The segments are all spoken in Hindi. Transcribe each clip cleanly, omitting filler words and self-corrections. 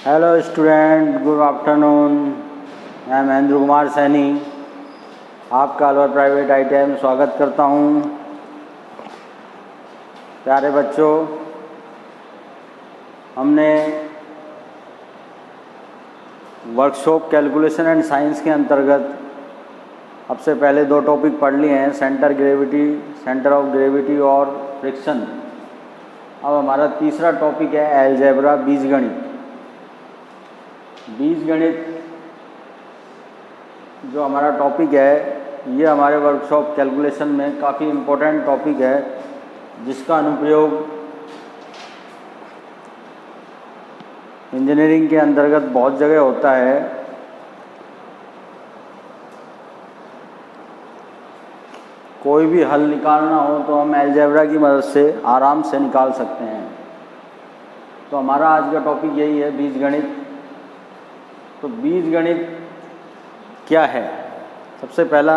Hello student, good afternoon. मैं महेंद्र कुमार सैनी आपका अलवर प्राइवेट ITI में स्वागत करता हूँ। प्यारे बच्चों, हमने वर्कशॉप कैलकुलेशन एंड साइंस के अंतर्गत अब से पहले 2 टॉपिक पढ़ लिए हैं, सेंटर ऑफ ग्रेविटी और फ्रिक्शन। अब हमारा तीसरा टॉपिक है अलजेब्रा, बीजगणित। बीजगणित जो हमारा टॉपिक है, ये हमारे वर्कशॉप कैलकुलेशन में काफ़ी इम्पोर्टेंट टॉपिक है, जिसका अनुप्रयोग इंजीनियरिंग के अंतर्गत बहुत जगह होता है। कोई भी हल निकालना हो तो हम अलजेब्रा की मदद से आराम से निकाल सकते हैं। तो हमारा आज का टॉपिक यही है, बीजगणित। तो बीजगणित क्या है? सबसे पहला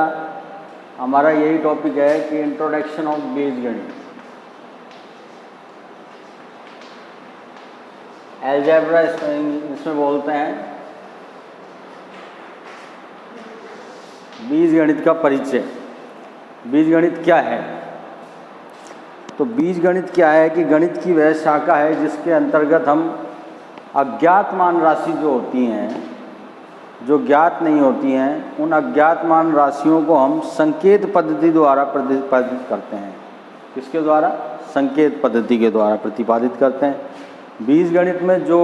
हमारा यही टॉपिक है कि इंट्रोडक्शन ऑफ बीजगणित। अलजेब्रा इसमें बोलते हैं। बीजगणित का परिचय। बीजगणित क्या है? तो बीजगणित क्या है कि गणित की वह शाखा है जिसके अंतर्गत हम अज्ञात मान राशि जो होती हैं, जो ज्ञात नहीं होती हैं, उन अज्ञात मान राशियों को हम संकेत पद्धति द्वारा प्रतिपादित करते हैं। किसके द्वारा? संकेत पद्धति के द्वारा प्रतिपादित करते हैं। बीजगणित में जो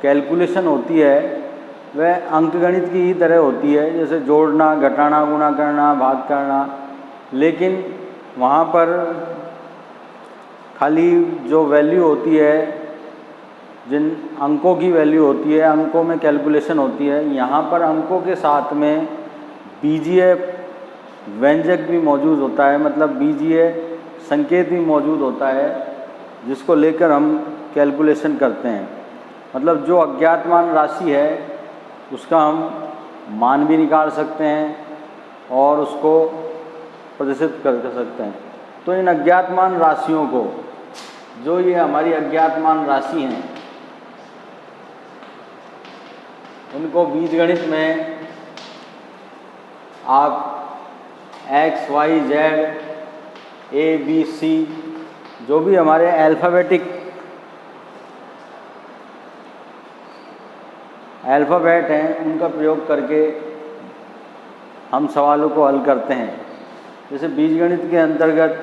कैलकुलेशन होती है वह अंकगणित की ही तरह होती है, जैसे जोड़ना, घटाना, गुणा करना, भाग करना। लेकिन वहाँ पर खाली जो वैल्यू होती है, जिन अंकों की वैल्यू होती है, अंकों में कैलकुलेशन होती है। यहाँ पर अंकों के साथ में बीजीय व्यंजक भी मौजूद होता है, मतलब बीजीय संकेत भी मौजूद होता है, जिसको लेकर हम कैलकुलेशन करते हैं। मतलब जो अज्ञात मान राशि है उसका हम मान भी निकाल सकते हैं और उसको प्रदर्शित कर सकते हैं। तो इन अज्ञात मान राशियों को, जो ये हमारी अज्ञात मान राशि हैं, उनको बीजगणित में आप x, y, z, a, b, c जो भी हमारे अल्फ़ाबेट हैं, उनका प्रयोग करके हम सवालों को हल करते हैं। जैसे बीजगणित के अंतर्गत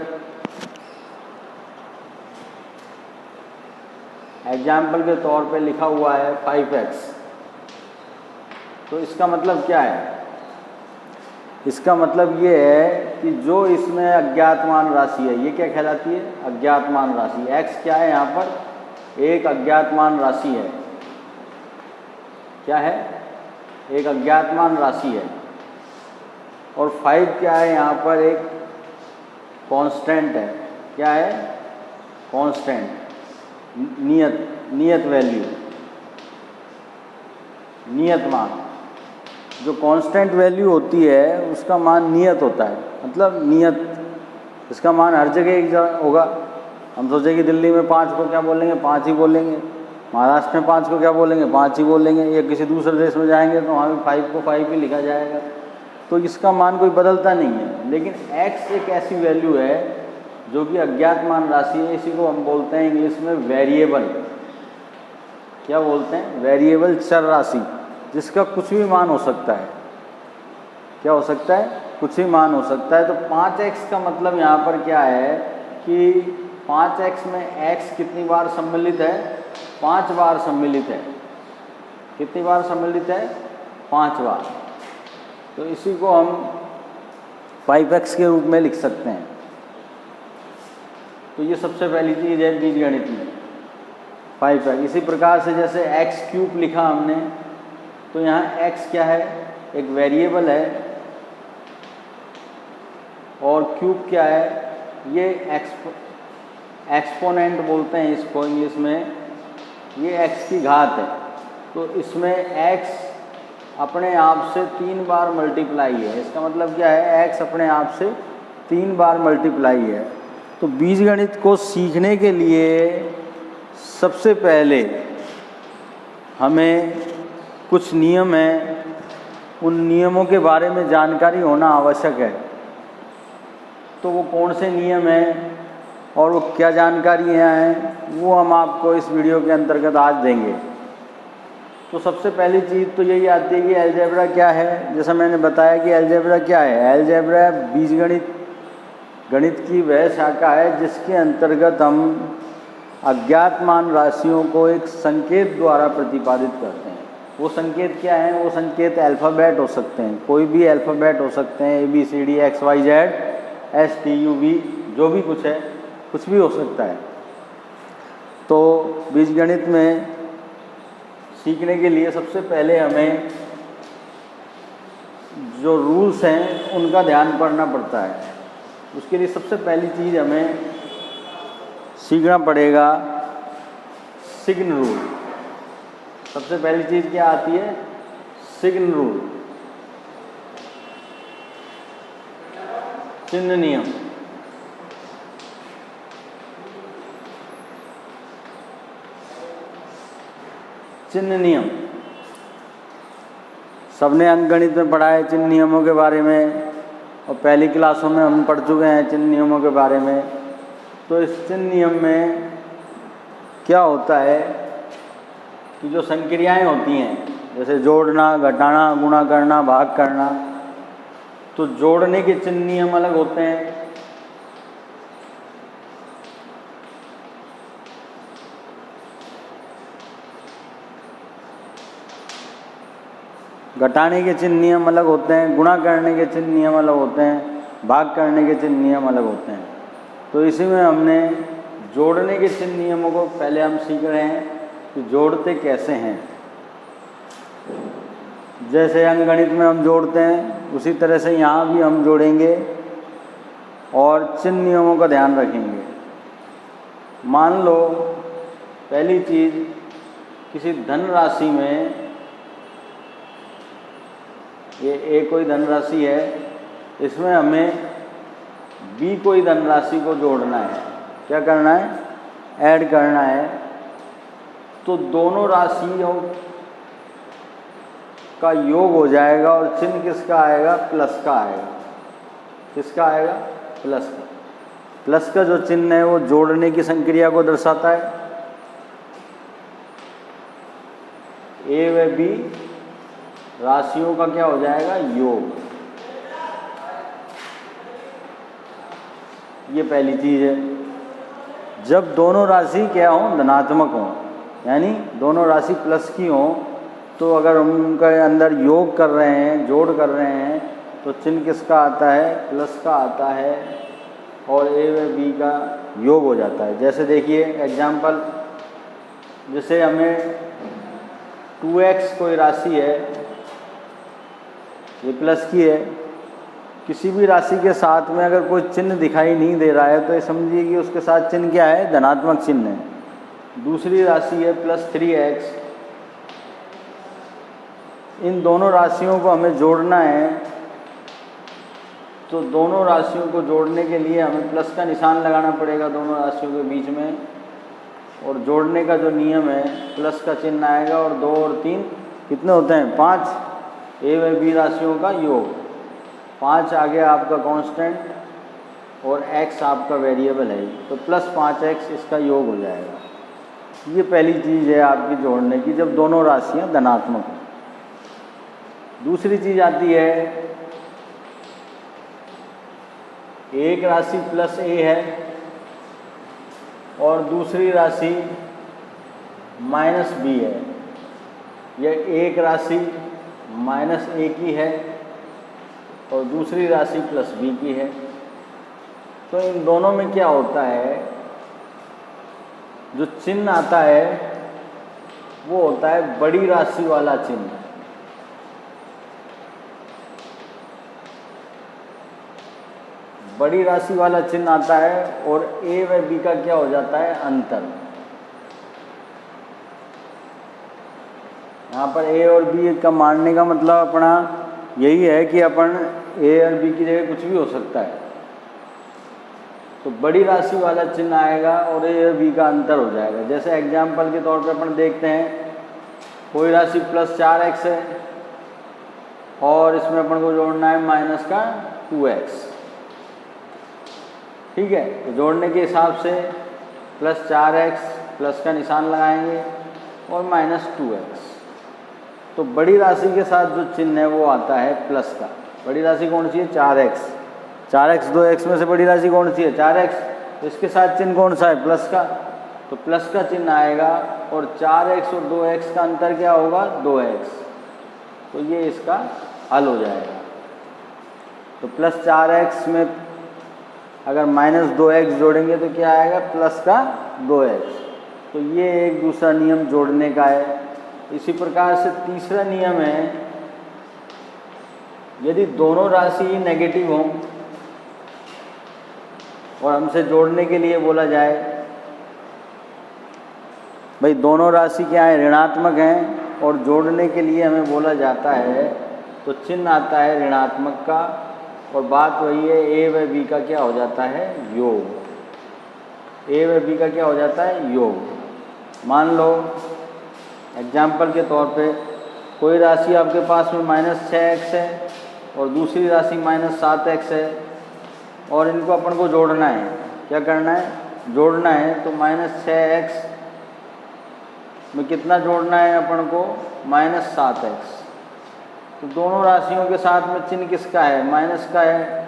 एग्जाम्पल के तौर पे लिखा हुआ है 5x। तो इसका मतलब क्या है? इसका मतलब ये है कि जो इसमें अज्ञात मान राशि है, ये क्या कहलाती है? अज्ञात मान राशि। x क्या है? यहाँ पर एक अज्ञात मान राशि है। क्या है? एक अज्ञात मान राशि है। और 5 क्या है? यहाँ पर एक कांस्टेंट है। क्या है? कांस्टेंट, नियत वैल्यू, नियत मान। जो कांस्टेंट वैल्यू होती है उसका मान नियत होता है, मतलब नियत। इसका मान हर जगह एक होगा। हम सोचे कि दिल्ली में 5 को क्या बोलेंगे? 5 ही बोलेंगे। महाराष्ट्र में 5 को क्या बोलेंगे? 5 ही बोलेंगे। या किसी दूसरे देश में जाएंगे तो वहाँ भी 5 को 5 ही लिखा जाएगा। तो इसका मान कोई बदलता नहीं है। लेकिन x एक ऐसी वैल्यू है जो कि अज्ञात मान राशि है। इसी को हम बोलते हैं इंग्लिश में वेरिएबल। क्या बोलते हैं? वेरिएबल, चर राशि, जिसका कुछ भी मान हो सकता है। क्या हो सकता है? कुछ भी मान हो सकता है। तो 5x का मतलब यहाँ पर क्या है कि 5x में x कितनी बार सम्मिलित है? 5 बार सम्मिलित है। कितनी बार सम्मिलित है? 5 बार। तो इसी को हम 5x के रूप में लिख सकते हैं। तो ये सबसे पहली चीज़ है बीजगणित में, 5x। इसी प्रकार से जैसे x³ लिखा हमने, तो यहाँ x क्या है? एक वेरिएबल है। और क्यूब क्या है? ये एक्सपोनेंट बोलते हैं इसको इंग्लिश में। ये x की घात है। तो इसमें x अपने आप से 3 बार मल्टीप्लाई है। इसका मतलब क्या है? x अपने आप से 3 बार मल्टीप्लाई है। तो बीजगणित को सीखने के लिए सबसे पहले हमें कुछ नियम हैं, उन नियमों के बारे में जानकारी होना आवश्यक है। तो वो कौन से नियम हैं और वो क्या जानकारियाँ हैं, वो हम आपको इस वीडियो के अंतर्गत आज देंगे। तो सबसे पहली चीज़ तो यही आती है कि अलजेब्रा क्या है। जैसा मैंने बताया कि अलजेब्रा क्या है। अलजेब्रा बीजगणित, गणित की वह शाखा है जिसके अंतर्गत हम अज्ञात मान राशियों को एक संकेत द्वारा प्रतिपादित करते हैं। वो संकेत क्या है? वो संकेत अल्फ़ाबेट हो सकते हैं, कोई भी अल्फ़ाबेट हो सकते हैं, ABCD XYZ STUV, जो भी कुछ है, कुछ भी हो सकता है। तो बीजगणित में सीखने के लिए सबसे पहले हमें जो रूल्स हैं उनका ध्यान पड़ना पड़ता है। उसके लिए सबसे पहली चीज़ हमें सीखना पड़ेगा सिग्न रूल। सबसे पहली चीज़ क्या आती है? सिग्न रूल, चिन्ह नियम। चिन्ह नियम सबने अंकगणित में पढ़ा है चिन्ह नियमों के बारे में, और पहली क्लासों में हम पढ़ चुके हैं चिन्ह नियमों के बारे में। तो इस चिन्ह नियम में क्या होता है कि जो संक्रियाएं होती हैं, जैसे जोड़ना, घटाना, गुणा करना, भाग करना, तो जोड़ने के चिन्ह नियम अलग होते हैं, घटाने के चिन्ह नियम अलग होते हैं, गुणा करने के चिन्ह नियम अलग होते हैं, भाग करने के चिन्ह नियम अलग होते हैं। तो इसी में हमने जोड़ने के चिन्ह नियमों को पहले हम सीख रहे हैं कि जोड़ते कैसे हैं। जैसे अंकगणित में हम जोड़ते हैं, उसी तरह से यहाँ भी हम जोड़ेंगे और चिन्ह नियमों का ध्यान रखेंगे। मान लो पहली चीज़, किसी धनराशि में, ये A कोई धनराशि है, इसमें हमें B कोई धनराशि को जोड़ना है। क्या करना है? ऐड करना है। तो दोनों राशियों का योग हो जाएगा और चिन्ह किसका आएगा? प्लस का आएगा। किसका आएगा? प्लस का। प्लस का जो चिन्ह है वो जोड़ने की संक्रिया को दर्शाता है। A व B राशियों का क्या हो जाएगा? योग। ये पहली चीज़ है। जब दोनों राशि क्या हो? धनात्मक हो, यानी दोनों राशि प्लस की हो, तो अगर हम उनके अंदर योग कर रहे हैं, जोड़ कर रहे हैं, तो चिन्ह किसका आता है? प्लस का आता है, और A व B का योग हो जाता है। जैसे देखिए एग्जाम्पल, जैसे हमें 2x कोई राशि है, ये प्लस की है। किसी भी राशि के साथ में अगर कोई चिन्ह दिखाई नहीं दे रहा है तो ये समझिए कि उसके साथ चिन्ह क्या है? धनात्मक चिन्ह है। दूसरी राशि है प्लस 3x। इन दोनों राशियों को हमें जोड़ना है, तो दोनों राशियों को जोड़ने के लिए हमें प्लस का निशान लगाना पड़ेगा दोनों राशियों के बीच में, और जोड़ने का जो नियम है प्लस का चिन्ह आएगा, और 2 और 3 कितने होते हैं? 5। A व B राशियों का योग। 5 आ गया आपका कांस्टेंट और x आपका वेरिएबल है, तो प्लस 5x इसका योग हो जाएगा। ये पहली चीज़ है आपकी जोड़ने की, जब दोनों राशियाँ धनात्मक हों। दूसरी चीज़ आती है, एक राशि प्लस A है और दूसरी राशि माइनस B है, या एक राशि माइनस A की है और दूसरी राशि प्लस B की है। तो इन दोनों में क्या होता है? जो चिन्ह आता है वो होता है बड़ी राशि वाला चिन्ह। बड़ी राशि वाला चिन्ह आता है, और A व B का क्या हो जाता है? अंतर। यहाँ पर A और B का मानने का मतलब अपना यही है कि अपन A और B की जगह कुछ भी हो सकता है, तो बड़ी राशि वाला चिन्ह आएगा और A और B का अंतर हो जाएगा। जैसे एग्जाम्पल के तौर पे अपन देखते हैं कोई राशि +4x है और इसमें अपन को जोड़ना है माइनस का 2x। ठीक है, तो जोड़ने के हिसाब से +4x प्लस का निशान लगाएंगे और -2x। तो बड़ी राशि के साथ जो चिन्ह है वो आता है प्लस का। बड़ी राशि कौन सी है? 4x। 4x 2x में से बड़ी राशि कौन सी है? 4x। तो इसके साथ चिन्ह कौन सा है? प्लस का। तो प्लस का चिन्ह आएगा और 4x और 2x का अंतर क्या होगा? 2x। तो ये इसका हल हो जाएगा। तो +4x में अगर -2x जोड़ेंगे तो क्या आएगा? प्लस का 2x। तो ये एक दूसरा नियम जोड़ने का है। इसी प्रकार से तीसरा नियम है, यदि दोनों राशि नेगेटिव हों और हमसे जोड़ने के लिए बोला जाए, भाई दोनों राशि क्या है? ऋणात्मक हैं और जोड़ने के लिए हमें बोला जाता है तो चिन्ह आता है ऋणात्मक का और बात वही है a व b का क्या हो जाता है? योग। a व b का क्या हो जाता है? योग। मान लो एग्जाम्पल के तौर पे कोई राशि आपके पास में -6x है और दूसरी राशि -7x है और इनको अपन को जोड़ना है। क्या करना है? जोड़ना है। तो -6x में कितना जोड़ना है अपन को? -7x। तो दोनों राशियों के साथ में चिन्ह किसका है? माइनस का है।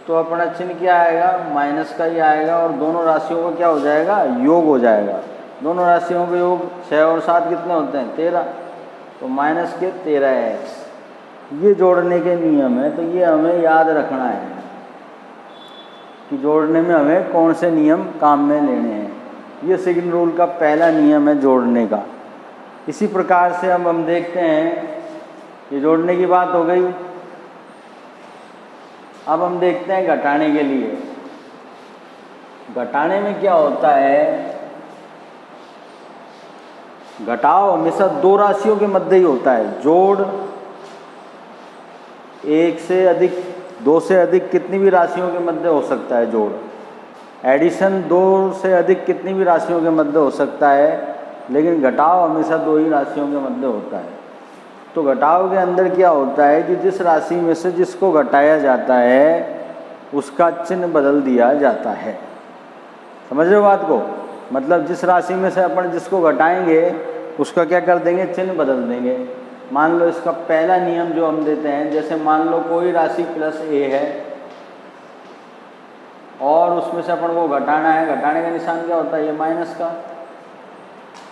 तो अपना चिन्ह क्या आएगा? माइनस का ही आएगा और दोनों राशियों का क्या हो जाएगा? योग हो जाएगा। दोनों राशियों के योग 6 और 7 कितने होते हैं? 13। तो माइनस के 13x। ये जोड़ने के नियम है। तो ये हमें याद रखना है कि जोड़ने में हमें कौन से नियम काम में लेने हैं। ये सेकंड रूल का पहला नियम है जोड़ने का। इसी प्रकार से अब हम देखते हैं, ये जोड़ने की बात हो गई। अब हम देखते हैं घटाने के लिए। घटाने में क्या होता है? घटाव हमेशा दो राशियों के मध्य ही होता है। जोड़ एक से अधिक, दो से अधिक कितनी भी राशियों के मध्य हो सकता है जोड़। एडिशन दो से अधिक कितनी भी राशियों के मध्य हो सकता है, लेकिन घटाव हमेशा दो ही राशियों के मध्य होता है। तो घटाव के अंदर क्या होता है कि जिस राशि में से जिसको घटाया जाता है उसका चिन्ह बदल दिया जाता है। समझ रहे हो बात को? मतलब जिस राशि में से अपन जिसको घटाएंगे उसका क्या कर देंगे? चिन्ह बदल देंगे। मान लो इसका पहला नियम जो हम देते हैं, जैसे मान लो कोई राशि +a है और उसमें से अपन को घटाना है। घटाने का निशान क्या होता है? ये माइनस का।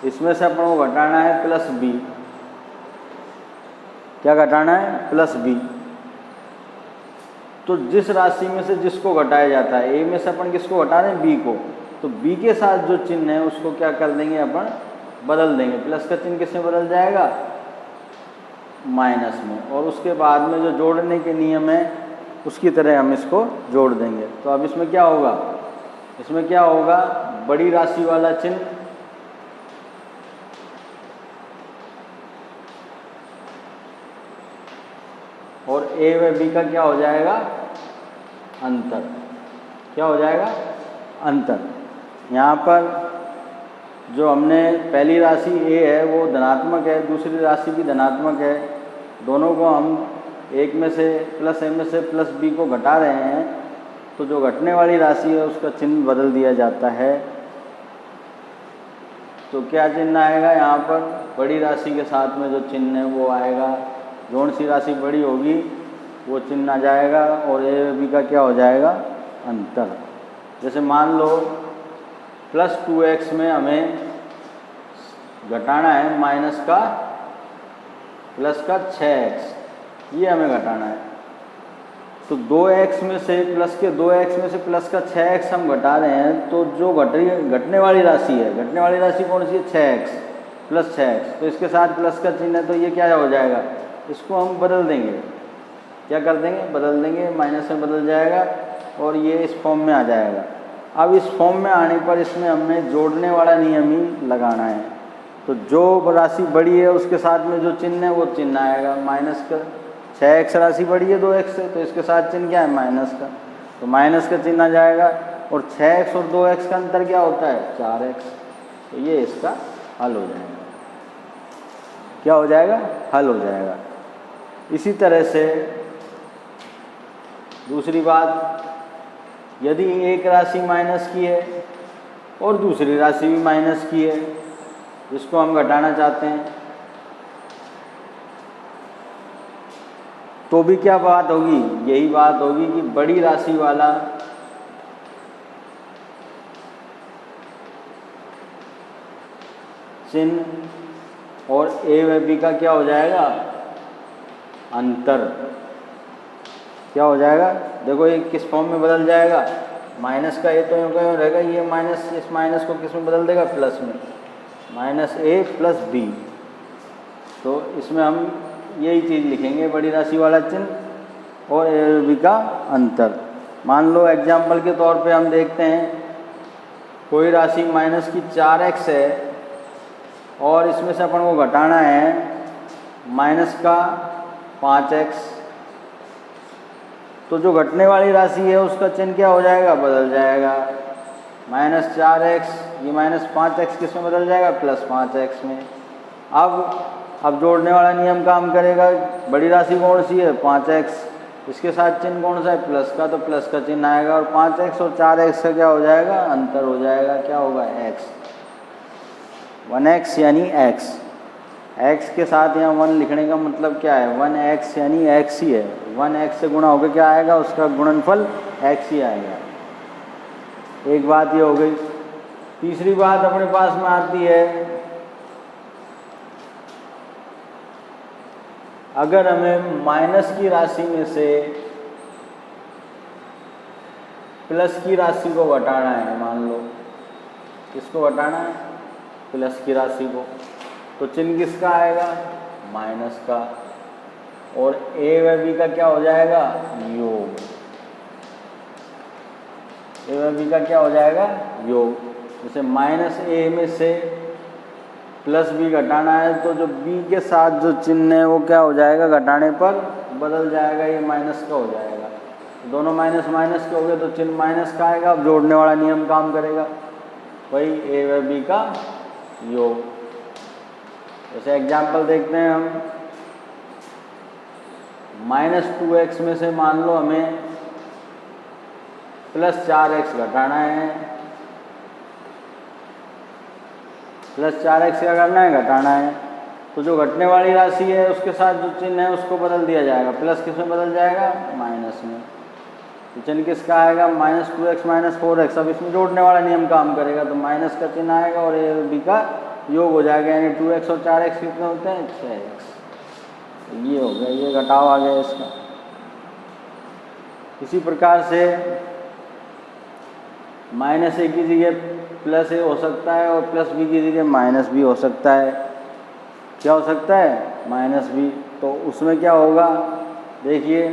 इसमें से अपन को घटाना है +b। क्या घटाना है? +b। तो जिस राशि में से जिसको घटाया जाता है, a में से अपन किसको घटा रहे हैं? b को। तो b के साथ जो चिन्ह है उसको क्या कर देंगे? अपन बदल देंगे। प्लस का चिन्ह किसमें बदल जाएगा? माइनस में। और उसके बाद में जो जोड़ने के नियम है उसकी तरह हम इसको जोड़ देंगे। तो अब इसमें क्या होगा? इसमें क्या होगा? बड़ी राशि वाला चिन्ह और a व b का क्या हो जाएगा? अंतर। क्या हो जाएगा? अंतर। यहाँ पर जो हमने पहली राशि a है वो धनात्मक है, दूसरी राशि भी धनात्मक है। दोनों को हम एक में से +a में से +b को घटा रहे हैं, तो जो घटने वाली राशि है उसका चिन्ह बदल दिया जाता है। तो क्या चिन्ह आएगा यहाँ पर? बड़ी राशि के साथ में जो चिन्ह है वो आएगा। जौन सी राशि बड़ी होगी वो चिन्ह आ जाएगा और a व b का क्या हो जाएगा? अंतर। जैसे मान लो +2x में हमें घटाना है माइनस का प्लस का 6x, ये हमें घटाना है। तो 2x में से प्लस के 2x में से प्लस का 6x हम घटा रहे हैं। तो जो घटने वाली राशि है, घटने वाली राशि कौन सी है? 6x plus 6x। तो इसके साथ प्लस का चिन्ह है तो ये क्या हो जाएगा? इसको हम बदल देंगे। क्या कर देंगे? बदल देंगे। माइनस में बदल जाएगा और ये इस फॉर्म में आ जाएगा। अब इस फॉर्म में आने पर इसमें हमने जोड़ने वाला नियम ही लगाना है। तो जो राशि बड़ी है उसके साथ में जो चिन्ह है वो चिन्ह आएगा माइनस का। 6x राशि बड़ी है 2x से, तो इसके साथ चिन्ह क्या है? माइनस का। तो माइनस का चिन्ह आ जाएगा और 6x और 2x का अंतर क्या होता है? 4x। तो ये इसका हल हो जाएगा। क्या हो जाएगा, हल हो जाएगा। इसी तरह से दूसरी बात, यदि एक राशि माइनस की है और दूसरी राशि भी माइनस की है जिसको हम घटाना चाहते हैं, तो भी क्या बात होगी, यही बात होगी कि बड़ी राशि वाला चिन्ह और ए व बी का क्या हो जाएगा, अंतर। क्या हो जाएगा, देखो ये किस फॉर्म में बदल जाएगा, माइनस का ए तो यूँ रहेगा, ये माइनस, इस माइनस को किस में बदल देगा, प्लस में, माइनस ए प्लस बी। तो इसमें हम यही चीज़ लिखेंगे, बड़ी राशि वाला चिन्ह और ए व बी का अंतर। मान लो एग्जाम्पल के तौर पे हम देखते हैं, कोई राशि माइनस की 4x है और इसमें से अपन को घटाना है माइनस का 5x, तो जो घटने वाली राशि है उसका चिन्ह क्या हो जाएगा, बदल जाएगा। माइनस 4x, ये माइनस 5x किस में बदल जाएगा, प्लस 5x में। अब जोड़ने वाला नियम काम करेगा, बड़ी राशि कौन सी है, 5x, इसके साथ चिन्ह कौन सा है, प्लस का, तो प्लस का चिन्ह आएगा और 5x और 4x का क्या हो जाएगा, अंतर हो जाएगा, क्या होगा, x, 1x यानी x। x के साथ यहाँ 1 लिखने का मतलब क्या है, 1x यानी x ही है, 1x से गुणा होकर क्या आएगा, उसका गुणनफल x ही आएगा। एक बात ये हो गई। तीसरी बात अपने पास में आती है, अगर हमें माइनस की राशि में से प्लस की राशि को घटाना है, मान लो किसको घटाना है, प्लस की राशि को, तो चिन्ह किसका आएगा, माइनस का, और ए व बी का क्या हो जाएगा, योग। ए व बी का क्या हो जाएगा, योग। जैसे माइनस ए में से प्लस बी घटाना है तो जो बी के साथ जो चिन्ह है वो क्या हो जाएगा, घटाने पर बदल जाएगा, ये माइनस का हो जाएगा। दोनों माइनस माइनस के हो गए तो चिन्ह माइनस का आएगा। अब जोड़ने वाला नियम काम करेगा, वही ए व बी का योग। जैसे एग्जाम्पल देखते हैं हम, माइनस 2x में से मान लो हमें प्लस 4x घटाना है, प्लस 4x क्या करना है, घटाना है, तो जो घटने वाली राशि है उसके साथ जो चिन्ह है उसको बदल दिया जाएगा, प्लस किस में बदल जाएगा, माइनस में। तो चिन्ह किसका आएगा, माइनस 2x माइनस 4x। अब इसमें जोड़ने वाला नियम काम करेगा, तो माइनस का चिन्ह आएगा और ए बी का योग हो जाएगा, यानी 2x और 4x कितने होते हैं, 6x। तो ये हो गया, ये घटाव आ गया इसका। इसी प्रकार से माइनस ए की जगह प्लस ए हो सकता है और प्लस बी की जगह माइनस बी हो सकता है। क्या हो सकता है, माइनस बी। तो उसमें क्या होगा, देखिए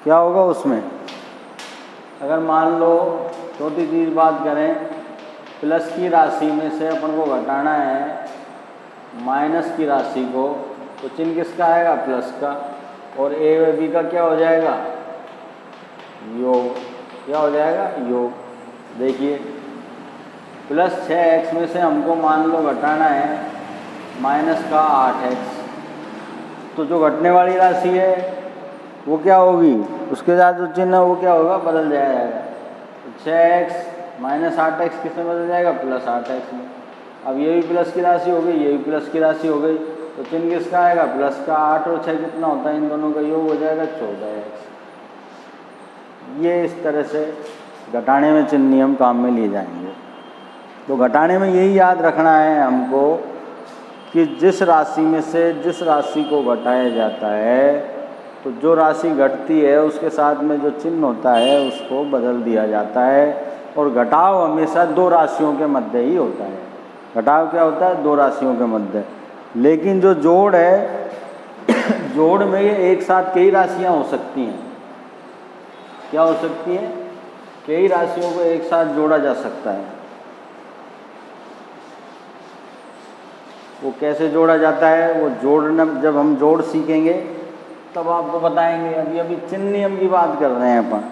क्या होगा उसमें, अगर मान लो छोटी चीज़ बात करें, प्लस की राशि में से अपन को घटाना है माइनस की राशि को, तो चिन्ह किसका आएगा, प्लस का, और ए व बी का क्या हो जाएगा, योग। क्या हो जाएगा, योग। देखिए प्लस 6x में से हमको मान लो घटाना है माइनस का 8x, तो जो घटने वाली राशि है वो क्या होगी, उसके साथ जो चिन्ह है वो क्या होगा, बदल जाएगा। 6x माइनस 8x किस में बदल जाएगा, प्लस 8x में। अब ये भी प्लस की राशि हो गई, ये भी प्लस की राशि हो गई, तो चिन्ह किसका आएगा, प्लस का। 8 और 6 कितना होता है, इन दोनों का योग हो जाएगा 14x। ये इस तरह से घटाने में चिन्ह नियम काम में लिए जाएंगे। तो घटाने में यही याद रखना है हमको कि जिस राशि में से जिस राशि को घटाया जाता है, तो जो राशि घटती है उसके साथ में जो चिन्ह होता है उसको बदल दिया जाता है। और घटाव हमेशा दो राशियों के मध्य ही होता है। घटाव क्या होता है, दो राशियों के मध्य। लेकिन जो जोड़ है, जोड़ में ये एक साथ कई राशियां हो सकती हैं। क्या हो सकती हैं, कई राशियों को एक साथ जोड़ा जा सकता है। वो कैसे जोड़ा जाता है, वो जोड़ना जब हम जोड़ सीखेंगे तब आपको बताएंगे। अभी अभी चिन्ह नियम की बात कर रहे हैं अपन,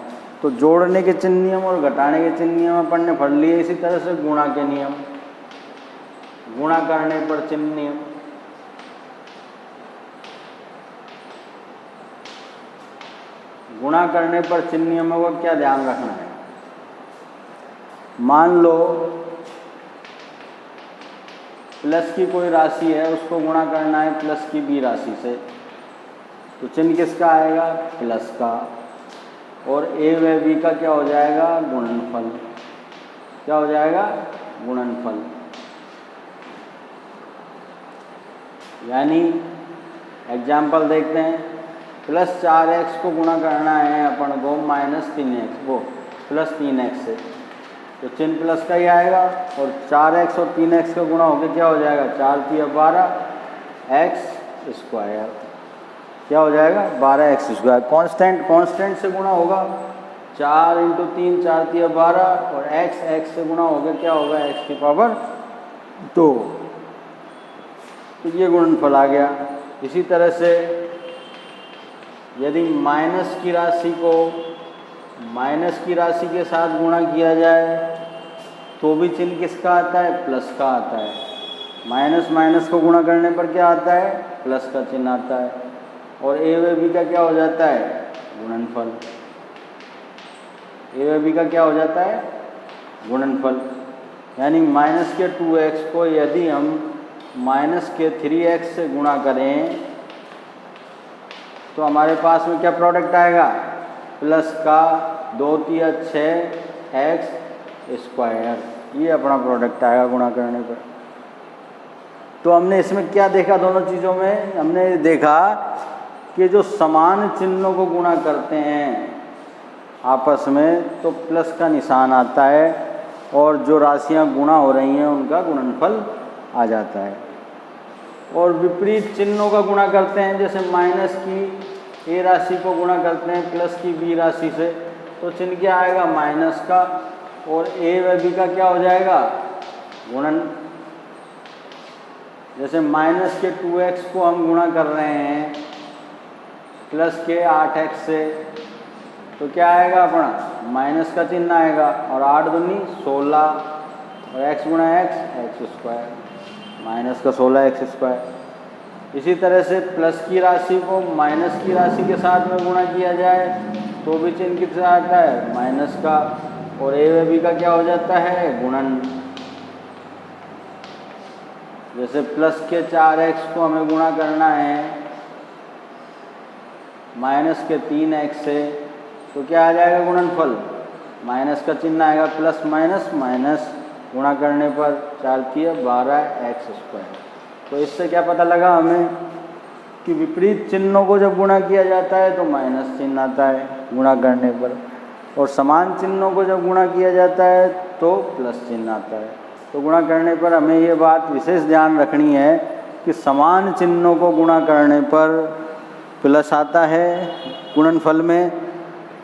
तो जोड़ने के चिन्ह नियम और घटाने के चिन्ह नियम अपन ने पढ़ लिए। इसी तरह से गुणा के नियम, गुणा करने पर चिन्ह नियम। गुणा करने पर चिन्ह नियमों का क्या ध्यान रखना है? मान लो प्लस की कोई राशि है, उसको गुणा करना है प्लस की बी राशि से, तो चिन्ह किसका आएगा? प्लस का। और ए व बी का क्या हो जाएगा? गुणनफल। क्या हो जाएगा? गुणनफल। यानी एग्जाम्पल देखते हैं, प्लस 4x को गुणा करना है अपन को माइनस 3x, वो प्लस 3x से, तो चिन्ह प्लस का ही आएगा। और 4x और 3x का गुणा होकर क्या हो जाएगा? 4 3 12 x स्क्वायर। क्या हो जाएगा? 12x square. कांस्टेंट से गुणा होगा, 4 × 3 4 3 12, और x से गुणा होगा क्या होगा? x की पावर 2। तो ये गुणनफल आ गया। इसी तरह से यदि माइनस की राशि के साथ गुणा किया जाए तो भी चिन्ह किसका आता है? प्लस का आता है। माइनस माइनस को गुणा करने पर क्या आता है? प्लस का चिन्ह आता है। और ए व बी का क्या हो जाता है? गुणनफल। ए व बी का क्या हो जाता है? गुणनफल। यानी माइनस के 2x को यदि हम माइनस के 3x से गुणा करें तो हमारे पास में क्या प्रोडक्ट आएगा? प्लस का 2 3 6x स्क्वायर। ये अपना प्रोडक्ट आएगा गुणा करने पर। तो हमने इसमें क्या देखा? दोनों चीज़ों में हमने देखा कि जो समान चिन्हों को गुणा करते हैं आपस में तो प्लस का निशान आता है, और जो राशियां गुणा हो रही हैं उनका गुणनफल आ जाता है। और विपरीत चिन्हों का गुणा करते हैं, जैसे माइनस की ए राशि को गुणा करते हैं प्लस की बी राशि से, तो चिन्ह क्या आएगा? माइनस का। और ए व बी का क्या हो जाएगा? गुणन। जैसे माइनस के 2x को हम गुणा कर रहे हैं प्लस के 8x से, तो क्या आएगा अपना? माइनस का चिन्ह आएगा। और 8 दूनी 16, और x गुणा x स्क्वायर, माइनस का 16x स्क्वायर। इसी तरह से प्लस की राशि को माइनस की राशि के साथ में गुणा किया जाए तो भी चिन्ह कितना आता है? माइनस का। और ए व बी का क्या हो जाता है? गुणन। जैसे प्लस के 4x को हमें गुणा करना है माइनस के 3x से, तो क्या आ जाएगा? गुणनफल। माइनस का चिन्ह आएगा, प्लस माइनस माइनस, गुणा करने पर 4 3 12 x स्क्वायर। तो इससे क्या पता लगा हमें कि विपरीत चिन्हों को जब गुणा किया जाता है तो माइनस चिन्ह आता है गुणा करने पर, और समान चिन्हों को जब गुणा किया जाता है तो प्लस चिन्ह आता है। तो गुणा करने पर हमें ये बात विशेष ध्यान रखनी है कि समान चिन्हों को गुणा करने पर प्लस आता है गुणनफल में,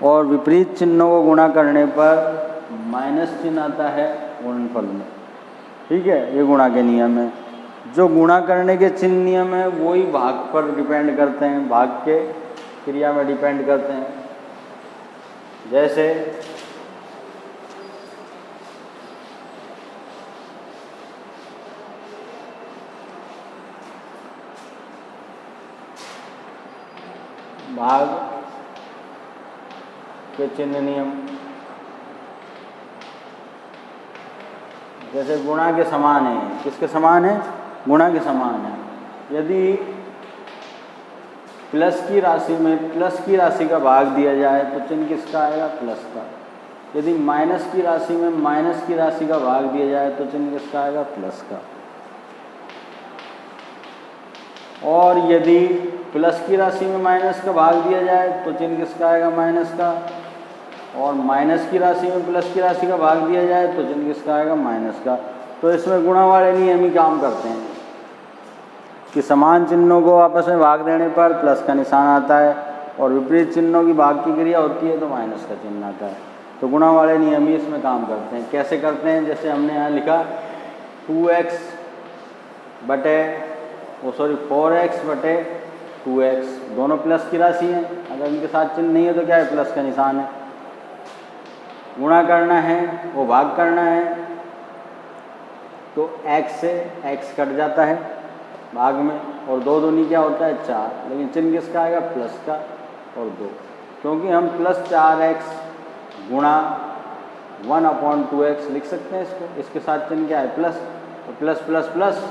और विपरीत चिन्हों को गुणा करने पर माइनस चिन्ह आता है गुणनफल में। ठीक है, ये गुणा के नियम है। जो गुणा करने के चिन्ह नियम है वही भाग पर डिपेंड करते हैं, भाग के क्रिया में डिपेंड करते हैं। जैसे भाग के चिन्ह नियम, जैसे गुणा के समान है। किसके समान है? गुणा के समान है। यदि प्लस की राशि में प्लस की राशि का भाग दिया जाए तो चिन्ह किसका आएगा? प्लस का। यदि माइनस की राशि में माइनस की राशि का भाग दिया जाए तो चिन्ह किसका आएगा? प्लस का। और यदि प्लस की राशि में माइनस का भाग दिया जाए तो चिन्ह किसका आएगा? माइनस का। और माइनस की राशि में प्लस की राशि का भाग दिया जाए तो चिन्ह किसका आएगा? माइनस का। तो इसमें गुणा वाले नियम ही काम करते हैं कि समान चिन्हों को आपस में भाग देने पर प्लस का निशान आता है, और विपरीत चिन्हों की भाग की क्रिया होती है तो माइनस का चिन्ह आता है। तो गुणा वाले नियम ही इसमें काम करते हैं। कैसे करते हैं? जैसे हमने यहाँ लिखा 4x बटे 2x, दोनों प्लस की राशि हैं। अगर इनके साथ चिन्ह नहीं है तो क्या है, प्लस का निशान है। गुणा करना है, वो भाग करना है, तो x से x कट जाता है भाग में, और 2 दूनी क्या होता है 4, लेकिन चिन्ह किसका आएगा, प्लस का और 2, क्योंकि हम प्लस 4x गुणा 1/2x लिख सकते हैं इसको। इसके साथ चिन्ह क्या है, प्लस, तो प्लस प्लस प्लस,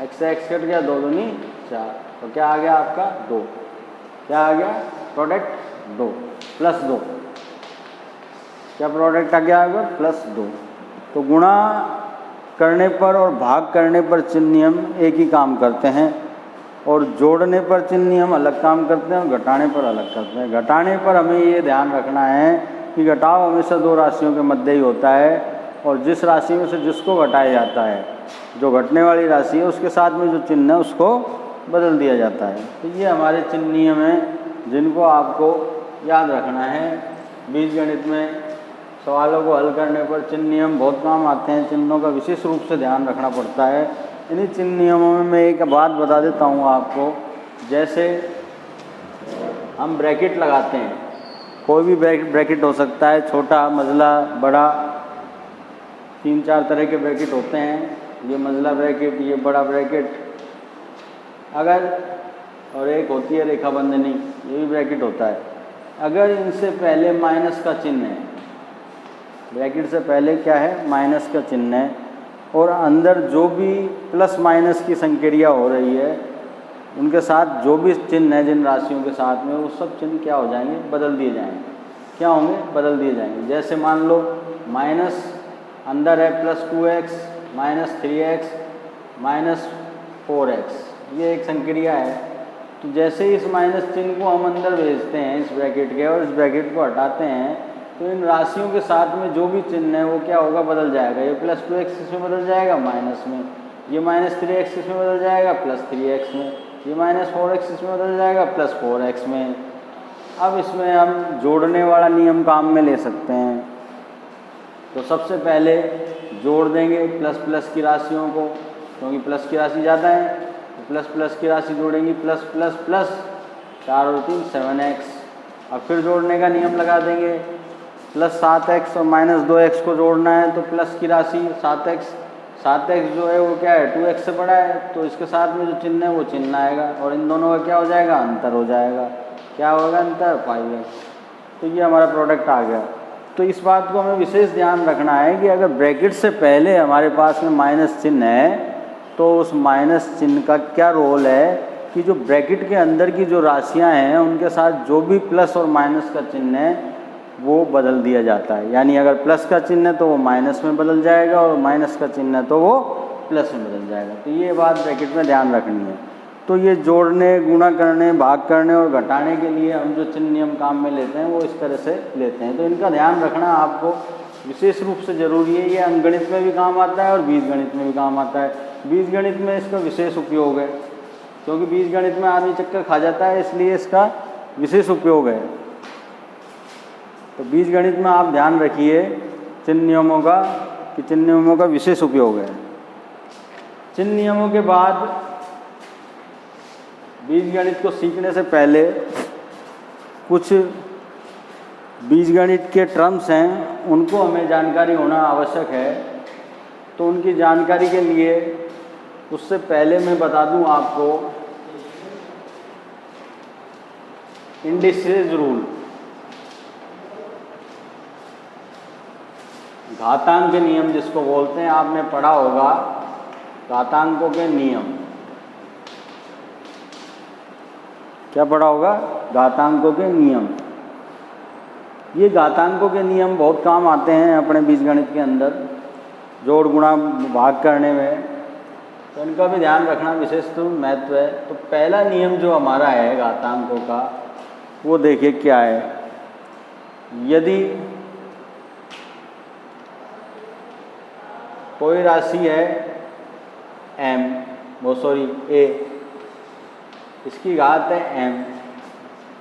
x से x कट गया, 2 दूनी 4, तो क्या आ गया आपका 2, क्या आ गया प्रोडक्ट 2 प्लस 2, क्या प्रोडक्ट आ गया होगा प्लस 2। तो गुणा करने पर और भाग करने पर चिन्ह नियम एक ही काम करते हैं, और जोड़ने पर चिन्ह नियम अलग काम करते हैं, और घटाने पर अलग करते हैं। घटाने पर हमें ये ध्यान रखना है कि घटाव हमेशा 2 राशियों के मध्य ही होता है, और जिस राशि में से जिसको घटाया जाता है, जो घटने वाली राशि है उसके साथ में जो चिन्ह है उसको बदल दिया जाता है। तो ये हमारे चिन्ह नियम हैं जिनको आपको याद रखना है। बीजगणित में सवालों को हल करने पर चिन्ह नियम बहुत काम आते हैं, चिन्हों का विशेष रूप से ध्यान रखना पड़ता है। इन्हीं चिन्ह नियमों में मैं एक बात बता देता हूँ आपको, जैसे हम ब्रैकेट लगाते हैं, कोई भी ब्रैकेट हो सकता है, छोटा, मझला, बड़ा, 3-4 तरह के ब्रैकेट होते हैं। ये मझला ब्रैकेट, ये बड़ा ब्रैकेट, अगर, और एक होती है रेखा बंधनी, ये भी ब्रैकेट होता है। अगर इनसे पहले माइनस का चिन्ह है, ब्रैकेट से पहले क्या है, माइनस का चिन्ह है, और अंदर जो भी प्लस माइनस की संक्रिया हो रही है उनके साथ जो भी चिन्ह है जिन राशियों के साथ में, वो सब चिन्ह क्या हो जाएंगे, बदल दिए जाएंगे। क्या होंगे, बदल दिए जाएंगे। जैसे मान लो माइनस अंदर है plus 2x, minus 3x, minus 4x, ये एक संक्रिया है। तो जैसे ही इस माइनस चिन्ह को हम अंदर भेजते हैं इस ब्रैकेट के, और इस ब्रैकेट को हटाते हैं, तो इन राशियों के साथ में जो भी चिन्ह है वो क्या होगा, बदल जाएगा। ये प्लस 2x इसमें बदल जाएगा माइनस में, ये माइनस 3x इसमें बदल जाएगा प्लस 3x में, ये माइनस 4x इसमें बदल जाएगा प्लस 4x में। अब इसमें हम जोड़ने वाला नियम काम में ले सकते हैं। तो सबसे पहले जोड़ देंगे प्लस प्लस की राशियों को, क्योंकि प्लस की राशि ज़्यादा है, तो प्लस प्लस की राशि जोड़ेंगी, प्लस प्लस प्लस 4 और 3 7x। अब फिर जोड़ने का नियम लगा देंगे, प्लस 7x और माइनस 2x को जोड़ना है, तो प्लस की राशि 7x जो है वो क्या है, 2x से बड़ा है, तो इसके साथ में जो चिन्ह है वो चिन्ह आएगा, और इन दोनों का क्या हो जाएगा, अंतर हो जाएगा। क्या होगा अंतर, 5x। तो ये हमारा प्रोडक्ट आ गया। तो इस बात को हमें विशेष ध्यान रखना है कि अगर ब्रैकेट से पहले हमारे पास में माइनस चिन्ह है, तो उस माइनस चिन्ह का क्या रोल है कि जो ब्रैकेट के अंदर की जो राशियां हैं उनके साथ जो भी प्लस और माइनस का चिन्ह है वो बदल दिया जाता है। यानी अगर प्लस का चिन्ह है तो वो माइनस में बदल जाएगा, और माइनस का चिन्ह है तो वो प्लस में बदल जाएगा। तो ये बात ब्रैकेट में ध्यान रखनी है। तो ये जोड़ने, गुणा करने, भाग करने और घटाने के लिए हम जो चिन्ह नियम काम में लेते हैं वो इस तरह से लेते हैं। तो इनका ध्यान रखना आपको विशेष रूप से ज़रूरी है। ये अंकगणित में भी काम आता है और बीजगणित में भी काम आता है। बीजगणित में इसका विशेष उपयोग है, क्योंकि बीजगणित में आदमी चक्कर खा जाता है, इसलिए इसका विशेष उपयोग है। तो बीजगणित में आप ध्यान रखिए चिन्ह नियमों का, कि चिन्ह नियमों का विशेष उपयोग है। चिन्ह नियमों के बाद बीजगणित को सीखने से पहले कुछ बीजगणित के टर्म्स हैं, उनको हमें जानकारी होना आवश्यक है। तो उनकी जानकारी के लिए उससे पहले मैं बता दूं आपको इंडिसेस रूल, घातांक के नियम जिसको बोलते हैं, आपने पढ़ा होगा घातांकों के नियम। क्या पढ़ा होगा, घातांकों के नियम। ये घातांकों के नियम बहुत काम आते हैं अपने बीजगणित के अंदर, जोड़, गुणा, भाग करने में। तो इनका भी ध्यान रखना विशेष तो महत्व है। तो पहला नियम जो हमारा है घातांकों का, वो देखिए क्या है। यदि कोई राशि है a, इसकी घात है m,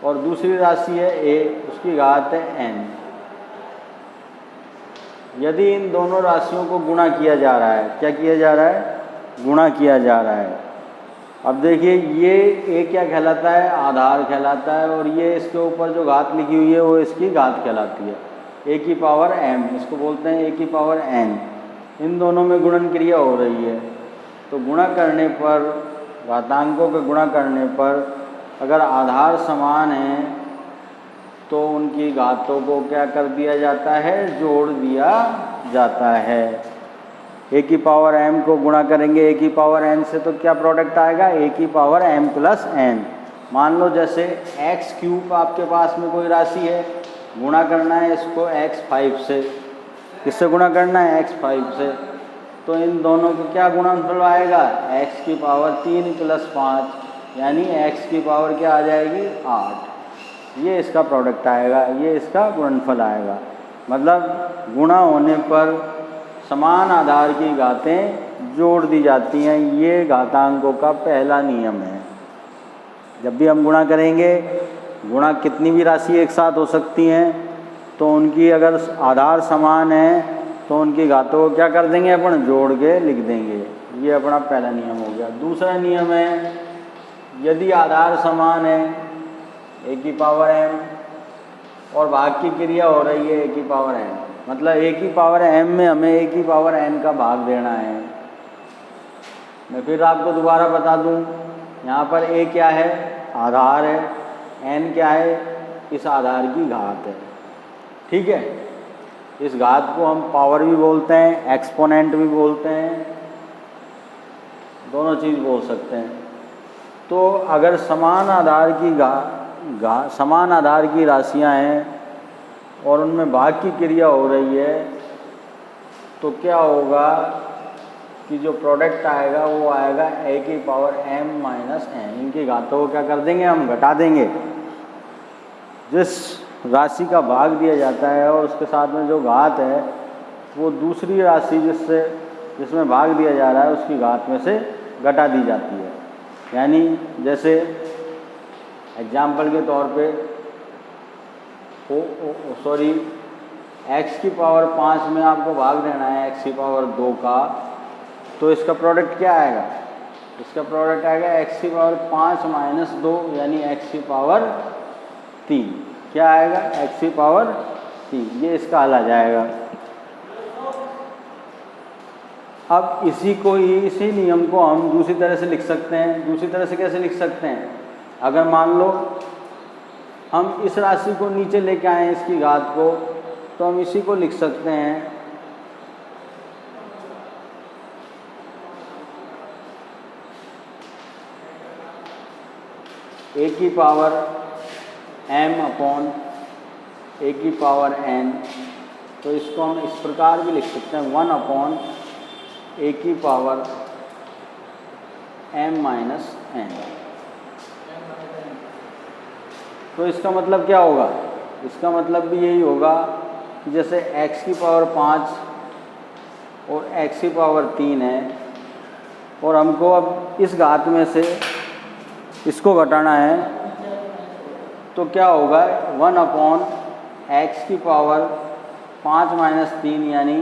और दूसरी राशि है a, उसकी घात है n। यदि इन दोनों राशियों को गुणा किया जा रहा है, क्या किया जा रहा है, गुणा किया जा रहा है, अब देखिए ये ए क्या कहलाता है, आधार कहलाता है, और ये इसके ऊपर जो घात लिखी हुई है वो इसकी घात कहलाती है, ए की पावर m, इसको बोलते हैं ए की पावर n। इन दोनों में गुणन क्रिया हो रही है, तो गुणा करने पर, घातांकों के गुणा करने पर अगर आधार समान है तो उनकी घातों को क्या कर दिया जाता है, जोड़ दिया जाता है। ए की पावर m को गुणा करेंगे ए की पावर n से तो क्या प्रोडक्ट आएगा, ए की पावर m प्लस n। मान लो जैसे एक्स क्यूब आपके पास में कोई राशि है, गुणा करना है इसको x5 से, किससे गुणा करना है, x5 से, तो इन दोनों का क्या गुणनफल आएगा, x की पावर 3 प्लस 5, यानी x की पावर क्या आ जाएगी, 8। ये इसका प्रोडक्ट आएगा, ये इसका गुणनफल आएगा। मतलब गुणा होने पर समान आधार की घातें जोड़ दी जाती हैं, ये घातांकों का पहला नियम है। जब भी हम गुणा करेंगे, गुणा कितनी भी राशि एक साथ हो सकती हैं, तो उनकी अगर आधार समान है तो उनकी घातों को क्या कर देंगे, अपन जोड़ के लिख देंगे। ये अपना पहला नियम हो गया। दूसरा नियम है, यदि आधार समान है ए की पावर m और भाग की क्रिया हो रही है ए की पावर n, मतलब ए की पावर m में हमें ए की पावर n का भाग देना है। मैं फिर आपको दोबारा बता दूं, यहाँ पर ए क्या है, आधार है, n क्या है, इस आधार की घात है। ठीक है, इस घात को हम पावर भी बोलते हैं, एक्सपोनेंट भी बोलते हैं, दोनों चीज़ बोल सकते हैं। तो अगर समान आधार की समान आधार की राशियां हैं और उनमें भाग की क्रिया हो रही है, तो क्या होगा कि जो प्रोडक्ट आएगा वो आएगा ए की पावर m माइनस n। इनकी घातों को क्या कर देंगे, हम घटा देंगे। जिस राशि का भाग दिया जाता है और उसके साथ में जो घात है वो दूसरी राशि जिसमें भाग दिया जा रहा है उसकी घात में से घटा दी जाती है। यानी जैसे एग्जाम्पल के तौर पे x की पावर 5 में आपको भाग देना है x की पावर 2 का, तो इसका प्रोडक्ट क्या आएगा, इसका प्रोडक्ट आएगा x की पावर 5 माइनस 2, यानी x की पावर 3। क्या आएगा, x की पावर 3, ये इसका हल आ जाएगा। अब इसी नियम को हम दूसरी तरह से लिख सकते हैं। दूसरी तरह से कैसे लिख सकते हैं, अगर मान लो हम इस राशि को नीचे लेके आए इसकी घात को, तो हम इसी को लिख सकते हैं ए की पावर m अपॉन ए की पावर n। तो इसको हम इस प्रकार भी लिख सकते हैं 1 अपॉन ए की पावर m माइनस n। तो इसका मतलब क्या होगा, इसका मतलब भी यही होगा कि जैसे x की पावर 5 और x की पावर 3 है, और हमको अब इस घात में से इसको घटाना है, तो क्या होगा 1 अपॉन एक्स की पावर 5 माइनस 3, यानी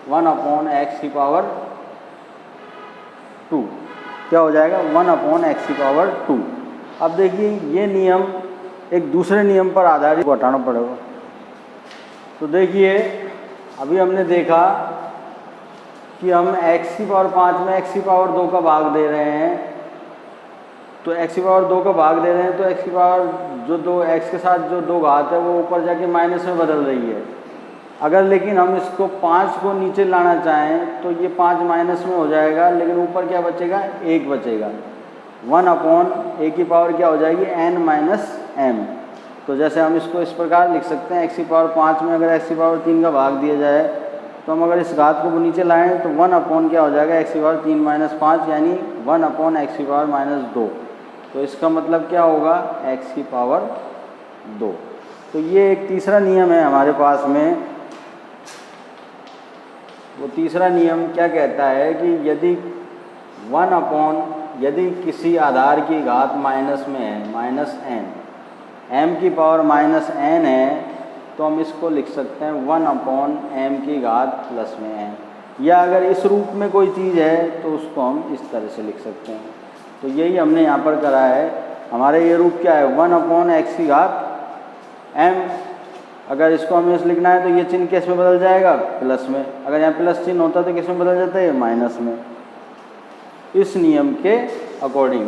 1 अपॉन एक्स की पावर 2। क्या हो जाएगा, 1 अपॉन एक्स की पावर 2। अब देखिए ये नियम एक दूसरे नियम पर आधारित हटाना पड़ेगा। तो देखिए अभी हमने देखा कि हम x की पावर 5 में x की पावर 2 का भाग दे रहे हैं, तो x की पावर 2 का भाग दे रहे हैं, तो x की पावर जो 2 x के साथ जो 2 घात है वो ऊपर जाके माइनस में बदल रही है। अगर लेकिन हम इसको 5 को नीचे लाना चाहें तो ये 5 माइनस में हो जाएगा, लेकिन ऊपर क्या बचेगा, 1 बचेगा। 1 अपॉन ए की पावर क्या हो जाएगी, n माइनस m। तो जैसे हम इसको इस प्रकार लिख सकते हैं, x की पावर 5 में अगर x की पावर 3 का भाग दिया जाए, तो हम अगर इस घात को नीचे लाएँ तो 1 अपॉन क्या हो जाएगा, x की पावर 3 माइनस 5, यानी 1 अपॉन एक्स की पावर माइनस 2। तो इसका मतलब क्या होगा, x की पावर 2। तो ये एक तीसरा नियम है हमारे पास में। वो तीसरा नियम क्या कहता है कि यदि किसी आधार की घात माइनस में है, माइनस n, m की पावर माइनस n है, तो हम इसको लिख सकते हैं 1 अपॉन m की घात प्लस में n। या अगर इस रूप में कोई चीज़ है तो उसको हम इस तरह से लिख सकते हैं। तो यही हमने यहाँ पर करा है। हमारे ये रूप क्या है 1/x की घात m। अगर इसको हमें इस लिखना है तो ये चिन्ह किस में बदल जाएगा, प्लस में। अगर यहाँ प्लस चिन्ह होता तो किस में बदल जाता है, माइनस में। इस नियम के अकॉर्डिंग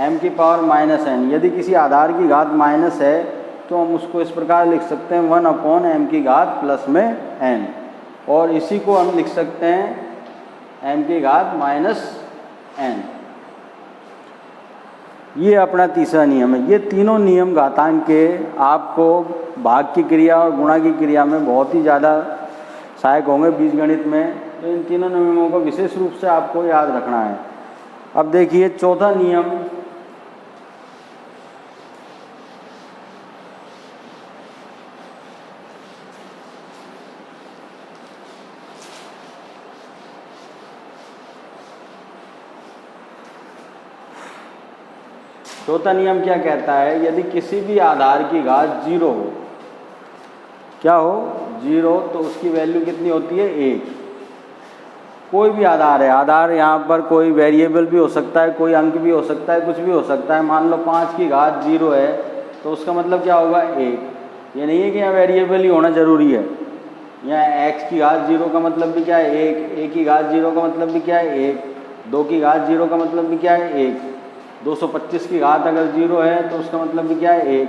m की पावर -n, यदि किसी आधार की घात माइनस है तो हम उसको इस प्रकार लिख सकते हैं 1/m की घात प्लस में n, और इसी को हम लिख सकते हैं m की घात -n। ये अपना तीसरा नियम है। ये तीनों नियम घातांक के आपको भाग की क्रिया और गुणा की क्रिया में बहुत ही ज़्यादा सहायक होंगे बीजगणित में। तो इन तीनों नियमों को विशेष रूप से आपको याद रखना है। अब देखिए चौथा नियम, चौथा नियम क्या कहता है, यदि किसी भी आधार की घात 0 हो, क्या हो 0, तो उसकी वैल्यू कितनी होती है 1। कोई भी आधार है, आधार यहाँ पर कोई वेरिएबल भी हो सकता है, कोई अंक भी हो सकता है, कुछ भी हो सकता है। मान लो 5 की घात 0 है तो उसका मतलब क्या होगा 1। ये नहीं है कि यहाँ वेरिएबल ही होना ज़रूरी है। यहाँ x की घात 0 का मतलब भी क्या है 1, a की घात 0 का मतलब भी क्या है 1, 2 की घात 0 का मतलब भी क्या है 1, 225 की घात अगर 0 है तो उसका मतलब भी क्या है 1।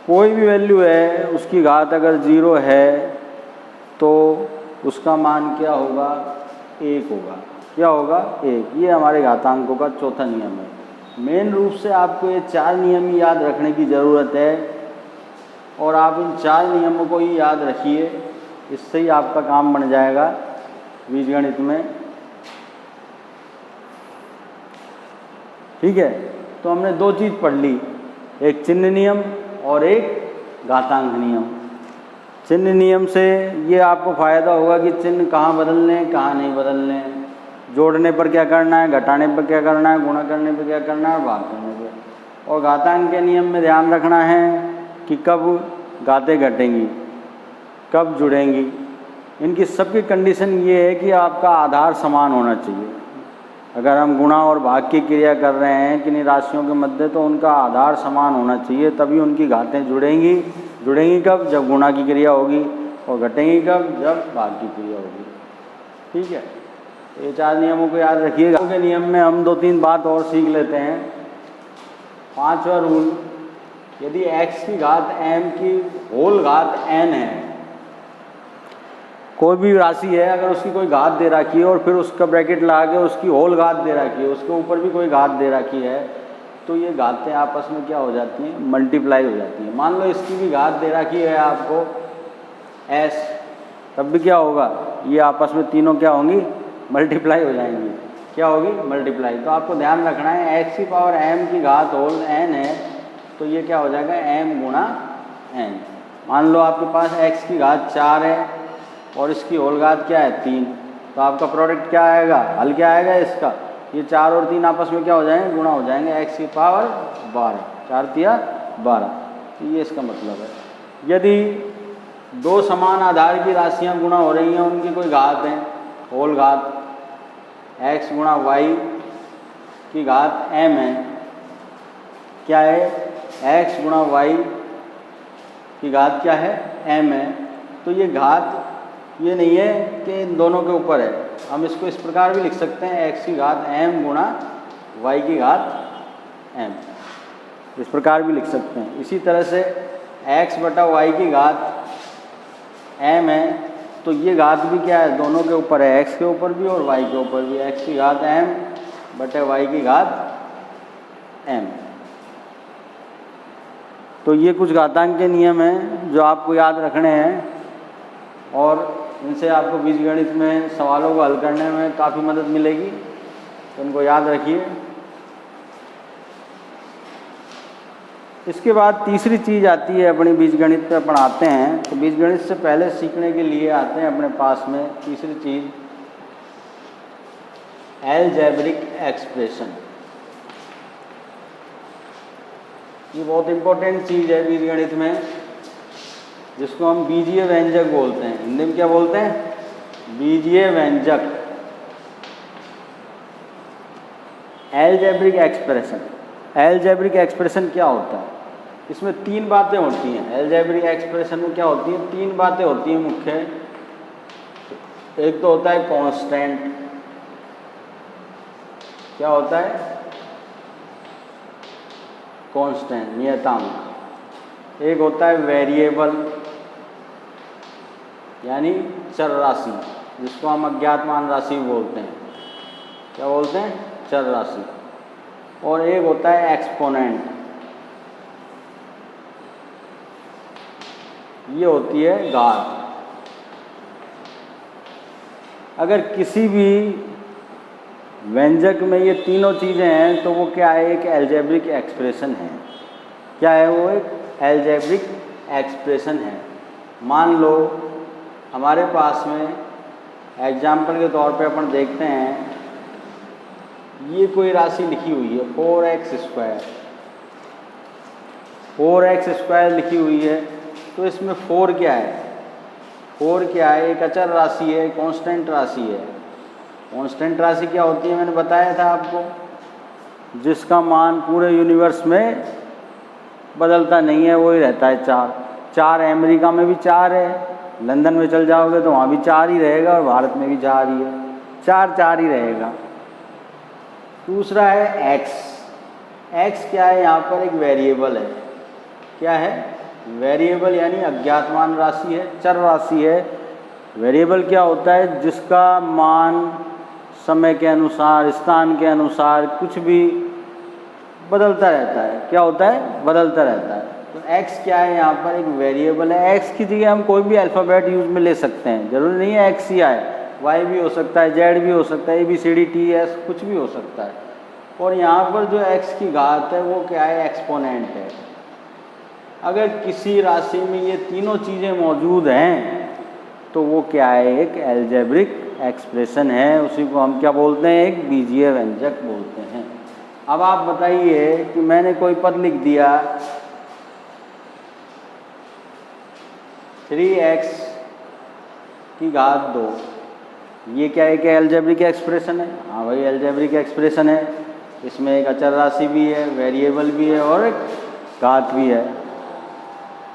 कोई भी वैल्यू है उसकी घात अगर 0 है तो उसका मान क्या होगा 1 होगा। क्या होगा 1। ये हमारे घातांकों का चौथा नियम है। मेन रूप से आपको ये 4 नियम ही याद रखने की ज़रूरत है, और आप इन 4 नियमों को ही याद रखिए, इससे ही आपका काम बन जाएगा बीजगणित में। ठीक है, तो हमने 2 चीज़ पढ़ ली, एक चिन्ह नियम और एक घातांक नियम। चिन्ह नियम से ये आपको फ़ायदा होगा कि चिन्ह कहाँ बदलने कहाँ नहीं बदलने, जोड़ने पर क्या करना है, घटाने पर क्या करना है, गुणा करने पर क्या करना है, भाग करने पर। और घातांक के नियम में ध्यान रखना है कि कब घातें घटेंगी, कब जुड़ेंगी। इनकी सबकी कंडीशन ये है कि आपका आधार समान होना चाहिए। अगर हम गुणा और भाग की क्रिया कर रहे हैं किन्हीं राशियों के मध्य, तो उनका आधार समान होना चाहिए, तभी उनकी घातें जुड़ेंगी। जुड़ेंगी कब, जब गुणा की क्रिया होगी, और घटेंगी कब, जब भाग की क्रिया होगी। ठीक है, ये 4 नियमों को याद रखिएगा। के नियम में हम 2-3 बात और सीख लेते हैं। 5वां रूल, यदि x की घात m की होल घात n है, कोई भी राशि है अगर उसकी कोई घात दे रखी है और फिर उसका ब्रैकेट लगा के उसकी होल घात दे रखी है, उसके ऊपर भी कोई घात दे रखी है, तो ये घातें आपस में क्या हो जाती हैं, मल्टीप्लाई हो जाती हैं। मान लो इसकी भी घात दे रखी है आपको s, तब भी क्या होगा, ये आपस में तीनों क्या होंगी, मल्टीप्लाई हो जाएंगी। क्या होगी, मल्टीप्लाई। तो आपको ध्यान रखना है x की पावर m की घात होल n है, तो ये क्या हो जाएगा m गुणा n। मान लो आपके पास x की घात 4 है और इसकी होल घात क्या है 3, तो आपका प्रोडक्ट क्या आएगा, हल क्या आएगा इसका, ये 4 और 3 आपस में क्या हो जाएंगे, गुणा हो जाएंगे, x की पावर 12, 4 तिया 12। तो ये इसका मतलब है। यदि 2 समान आधार की राशियां गुणा हो रही हैं, उनकी कोई घात है, होल घात x गुणा y की घात m है, क्या है, x गुणा y की घात क्या है, m है, तो ये घात ये नहीं है कि इन दोनों के ऊपर है। हम इसको इस प्रकार भी लिख सकते हैं x की घात m गुणा y की घात m, इस प्रकार भी लिख सकते हैं। इसी तरह से x बटा y की घात m है, तो ये घात भी क्या है, दोनों के ऊपर है, x के ऊपर भी और y के ऊपर भी। x की घात m बटे y की घात m। तो ये कुछ घातांक के नियम हैं जो आपको याद रखने हैं, और इनसे आपको बीजगणित में सवालों को हल करने में काफ़ी मदद मिलेगी, तो इनको याद रखिए। इसके बाद तीसरी चीज़ आती है अपनी बीजगणित पे अपन आते हैं, तो बीजगणित से पहले सीखने के लिए आते हैं अपने पास में तीसरी चीज़, अलजेब्रिक एक्सप्रेशन। ये बहुत इम्पोर्टेंट चीज़ है बीजगणित में, जिसको हम बीजीय व्यंजक बोलते हैं। हिंदी में क्या बोलते हैं, बीजीय व्यंजक। एलजेब्रिक एक्सप्रेशन, एलजेब्रिक एक्सप्रेशन क्या होता है? इसमें तीन बातें होती हैं। एलजेब्रिक एक्सप्रेशन में क्या होती है? तीन बातें होती हैं मुख्य। एक तो होता है कांस्टेंट, क्या होता है? कांस्टेंट, नियतांक। एक होता है वेरिएबल यानी चर राशि, जिसको हम अज्ञात मान राशि बोलते हैं। क्या बोलते हैं? चर राशि। और एक होता है एक्सपोनेंट, ये होती है घात। अगर किसी भी व्यंजक में ये तीनों चीज़ें हैं तो वो क्या है? एक एलजेब्रिक एक्सप्रेशन है। क्या है वो? एक एलजेब्रिक एक्सप्रेशन है। मान लो हमारे पास में एग्जाम्पल के तौर पे अपन देखते हैं, ये कोई राशि लिखी हुई है 4x स्क्वायर, 4x स्क्वायर लिखी हुई है। तो इसमें 4 क्या है? 4 क्या है? एक अचर राशि है, कांस्टेंट राशि है। कांस्टेंट राशि क्या होती है? मैंने बताया था आपको, जिसका मान पूरे यूनिवर्स में बदलता नहीं है, वही रहता है 4। 4 अमेरिका में भी 4 है, लंदन में चल जाओगे तो वहाँ भी 4 ही रहेगा, और भारत में भी 4 ही है। 4 ही रहेगा। दूसरा है x। x क्या है? यहाँ पर एक वेरिएबल है। क्या है? वेरिएबल यानी अज्ञात मान राशि है, चर राशि है। वेरिएबल क्या होता है? जिसका मान समय के अनुसार, स्थान के अनुसार कुछ भी बदलता रहता है। क्या होता है? बदलता रहता है। तो x क्या है? यहाँ पर एक वेरिएबल है। x की जगह हम कोई भी अल्फ़ाबेट यूज में ले सकते हैं, जरूरी नहीं है x ही आए, y भी हो सकता है, z भी हो सकता है, ABCD, कुछ भी हो सकता है। और यहाँ पर जो x की घात है वो क्या है? एक्सपोनेंट है। अगर किसी राशि में ये तीनों चीज़ें मौजूद हैं तो वो क्या है? एक एलजेब्रिक एक्सप्रेशन है। उसी को हम क्या बोलते हैं? एक बीजीय व्यंजक बोलते हैं। अब आप बताइए कि मैंने कोई पद लिख दिया 3x की घात 2, ये क्या है? क्या एलजेब्रिक एक्सप्रेशन है? हाँ भाई, एलजेब्रिक एक्सप्रेशन है। इसमें एक अचर राशि भी है, वेरिएबल भी है, और एक घात भी है।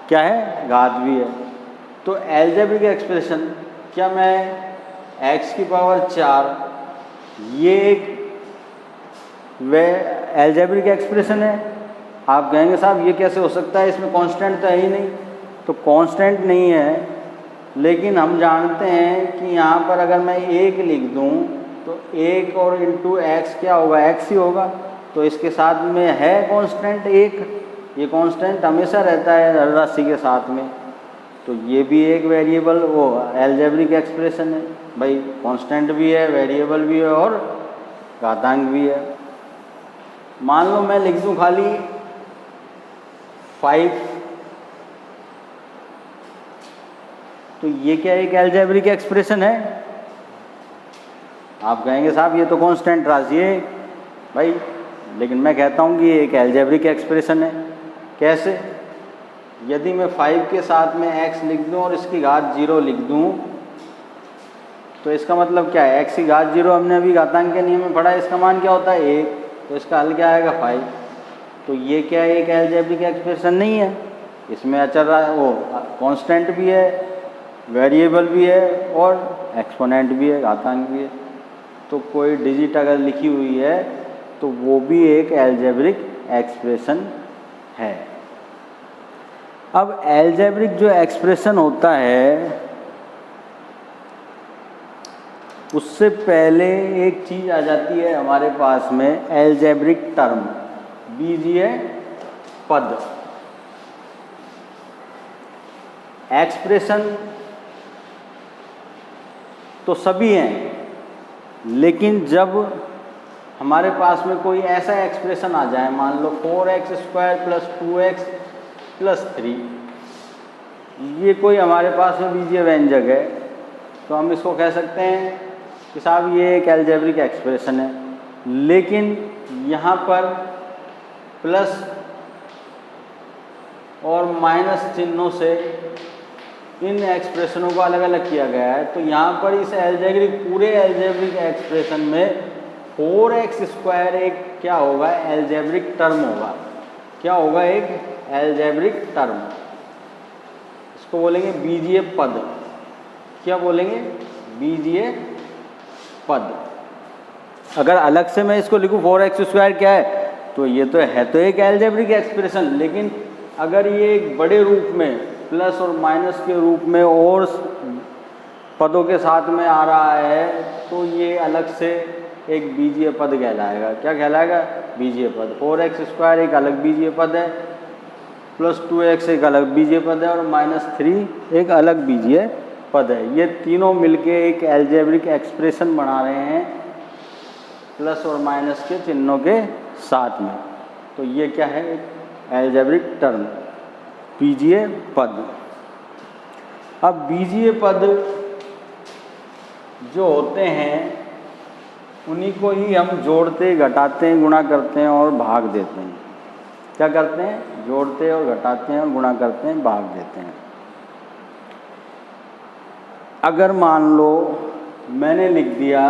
क्या है? घात भी है। तो एलजेब्रिक एक्सप्रेशन, क्या मैं x की पावर 4, ये एक एलजेब्रिक एक्सप्रेशन है? आप कहेंगे साहब ये कैसे हो सकता है, इसमें कांस्टेंट तो है ही नहीं। तो कांस्टेंट नहीं है, लेकिन हम जानते हैं कि यहाँ पर अगर मैं 1 लिख दूँ तो 1 और इंटू x क्या होगा? x ही होगा। तो इसके साथ में है कांस्टेंट 1, ये कांस्टेंट हमेशा रहता है हर राशि के साथ में। तो ये भी एक वेरिएबल, वो एलजेब्रिक एक्सप्रेशन है भाई। कांस्टेंट भी है, वेरिएबल भी है, और घातांक भी है। मान लो मैं लिख दूं खाली 5, तो ये क्या एक एलजेब्रिक एक्सप्रेशन है? आप कहेंगे साहब ये तो कांस्टेंट राशि है भाई, लेकिन मैं कहता हूँ कि ये एक एलजेब्रिक एक्सप्रेशन है। कैसे? यदि मैं 5 के साथ में x लिख दूँ और इसकी घात 0 लिख दूँ, तो इसका मतलब क्या है? x की घात 0 हमने अभी घातांक के नियम में पढ़ा है, इसका मान क्या होता है? 1। तो इसका हल क्या आएगा? 5। तो ये क्या है? एक एलजेब्रिक एक्सप्रेशन नहीं है। इसमें अचर वो कांस्टेंट भी है, वेरिएबल भी है, और एक्सपोनेंट भी है, घातांक भी है। तो कोई डिजिट अगर लिखी हुई है तो वो भी एक एलजेब्रिक एक्सप्रेशन है। अब एलजेब्रिक जो एक्सप्रेशन होता है, उससे पहले एक चीज़ आ जाती है हमारे पास में, एलजेब्रिक टर्म, बीजीय पद। एक्सप्रेशन तो सभी हैं, लेकिन जब हमारे पास में कोई ऐसा एक्सप्रेशन आ जाए, मान लो 4x square plus 2x plus 3, ये कोई हमारे पास में बीजीय व्यंजक है, तो हम इसको कह सकते हैं कि साहब ये एक एलजेब्रिक एक्सप्रेशन है। लेकिन यहाँ पर प्लस और माइनस चिन्हों से इन एक्सप्रेशनों को अलग अलग किया गया है। तो यहाँ पर इस एलजेब्रिक, पूरे एलजेब्रिक एक्सप्रेशन में 4x² एक क्या होगा, एल्जेब्रिक टर्म होगा। क्या होगा, एक एल्जेब्रिक टर्म। इसको बोलेंगे बीजीय पद। क्या बोलेंगे, बीजीय पद। अगर अलग से मैं इसको लिखूं 4x² क्या है, तो ये तो एक एल्जेब्रिक एक्सप्रेशन, लेकिन अगर ये एक बड़े रूप में प्लस और माइनस के रूप में और पदों के साथ में आ रहा है, तो ये अलग से एक बीजीय पद कहलाएगा। क्या कहलाएगा, बीजीय पद। 4x² एक अलग बीजीय पद है, +2x एक अलग बीजीय पद है, और -3 एक अलग बीजीय पद है। ये तीनों मिलके एक एल्जेब्रिक एक्सप्रेशन बना रहे हैं प्लस और माइनस के चिन्हों के साथ में। तो ये क्या है, एक एल्जेब्रिक टर्म, बीजीय पद। अब बीजीय पद जो होते हैं उन्हीं को ही हम जोड़ते, घटाते, गुणा करते हैं और भाग देते हैं। क्या करते हैं, जोड़ते और घटाते हैं और गुणा करते हैं, भाग देते हैं। अगर मान लो मैंने लिख दिया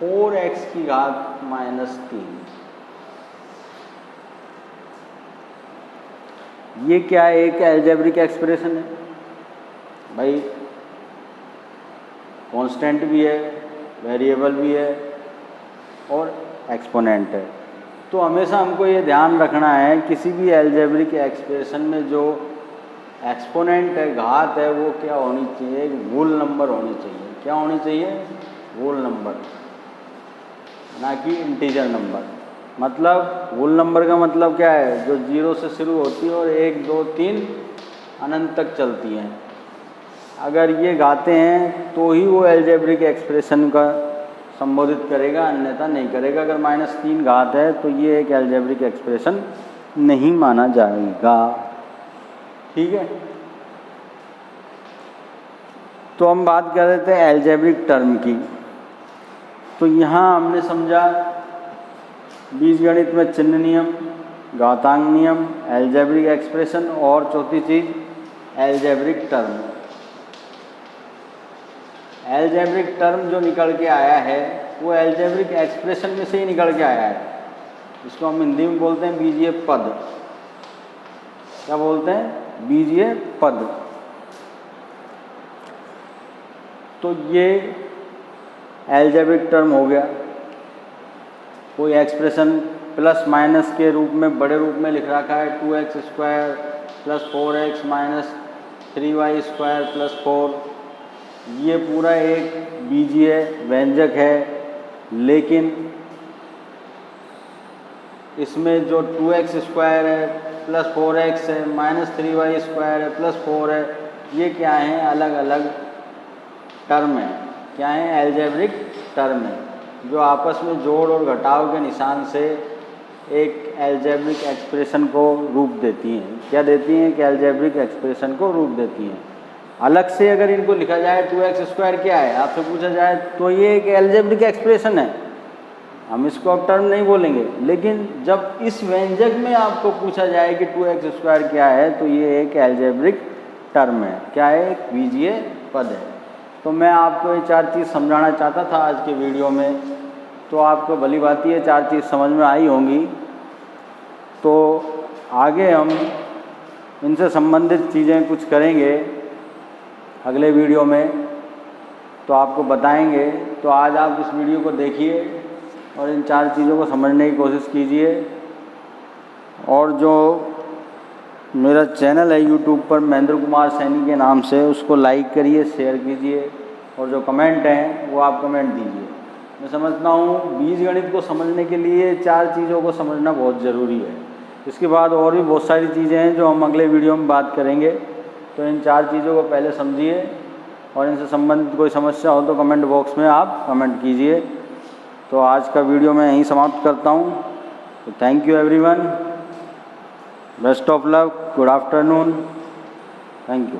4x⁻³ ये क्या है, एक एल्जेब्रिक एक्सप्रेशन है भाई। कांस्टेंट भी है, वेरिएबल भी है और एक्सपोनेंट है। तो हमेशा हमको ये ध्यान रखना है, किसी भी एल्जेब्रिक एक्सप्रेशन में जो एक्सपोनेंट है, घात है, वो क्या होनी चाहिए, एक होल नंबर होनी चाहिए। क्या होनी चाहिए, होल नंबर, ना कि इंटीजर नंबर। मतलब होल नंबर का मतलब क्या है, जो 0 से शुरू होती है और 1, 2, 3 अनंत तक चलती हैं। अगर ये घाते हैं तो ही वो एल्जेब्रिक एक्सप्रेशन का संबोधित करेगा, अन्यथा नहीं करेगा। अगर -3 घात है तो ये एक एल्जेब्रिक एक्सप्रेशन नहीं माना जाएगा। ठीक है, तो हम बात कर रहे थे एल्जेब्रिक टर्म की। तो यहाँ हमने समझा बीजगणित में चिन्ह नियम, घातांक नियम, एल्जेब्रिक एक्सप्रेशन और चौथी चीज एल्जेब्रिक टर्म। एल्जेब्रिक टर्म जो निकल के आया है वो एल्जेब्रिक एक्सप्रेशन में से ही निकल के आया है। इसको हम हिंदी में बोलते हैं बीजीय पद। क्या बोलते हैं, बीजीय पद। तो ये एल्जेब्रिक टर्म हो गया। कोई एक्सप्रेशन प्लस माइनस के रूप में, बड़े रूप में लिख रखा है 2x² + 4x - 3y² + 4। ये पूरा एक बीजीय व्यंजक है, लेकिन इसमें जो 2x² है + 4x है -3y² है +4 है, ये क्या है, अलग अलग टर्म है। क्या है, एल्जेब्रिक टर्म है, जो आपस में जोड़ और घटाव के निशान से एक एल्जेब्रिक एक्सप्रेशन को रूप देती हैं। क्या देती हैं, कि एल्जेब्रिक एक्सप्रेशन को रूप देती हैं। अलग से अगर इनको लिखा जाए 2x² क्या है, आपसे पूछा जाए, तो ये एक एल्जेब्रिक एक्सप्रेशन है, हम इसको अब टर्म नहीं बोलेंगे। लेकिन जब इस व्यंजक में आपको पूछा जाए कि 2x² क्या है, तो ये एक एल्जेब्रिक टर्म है। क्या है, एक बीजीय पद है। तो मैं आपको ये 4 चीज़ समझाना चाहता था आज के वीडियो में। तो आपको भली बात ये 4 चीज़ समझ में आई होंगी। तो आगे हम इनसे संबंधित चीज़ें कुछ करेंगे अगले वीडियो में, तो आपको बताएंगे। तो आज आप इस वीडियो को देखिए और इन 4 चीज़ों को समझने की कोशिश कीजिए। और जो मेरा चैनल है यूट्यूब पर महेंद्र कुमार सैनी के नाम से, उसको लाइक करिए, शेयर कीजिए, और जो कमेंट हैं वो आप कमेंट दीजिए। मैं समझता हूँ बीजगणित को समझने के लिए 4 चीज़ों को समझना बहुत ज़रूरी है। इसके बाद और भी बहुत सारी चीज़ें हैं जो हम अगले वीडियो में बात करेंगे। तो इन 4 चीज़ों को पहले समझिए, और इनसे संबंधित कोई समस्या हो तो कमेंट बॉक्स में आप कमेंट कीजिए। तो आज का वीडियो मैं यहीं समाप्त करता हूँ। तो thank you everyone, best of luck, good afternoon, thank you.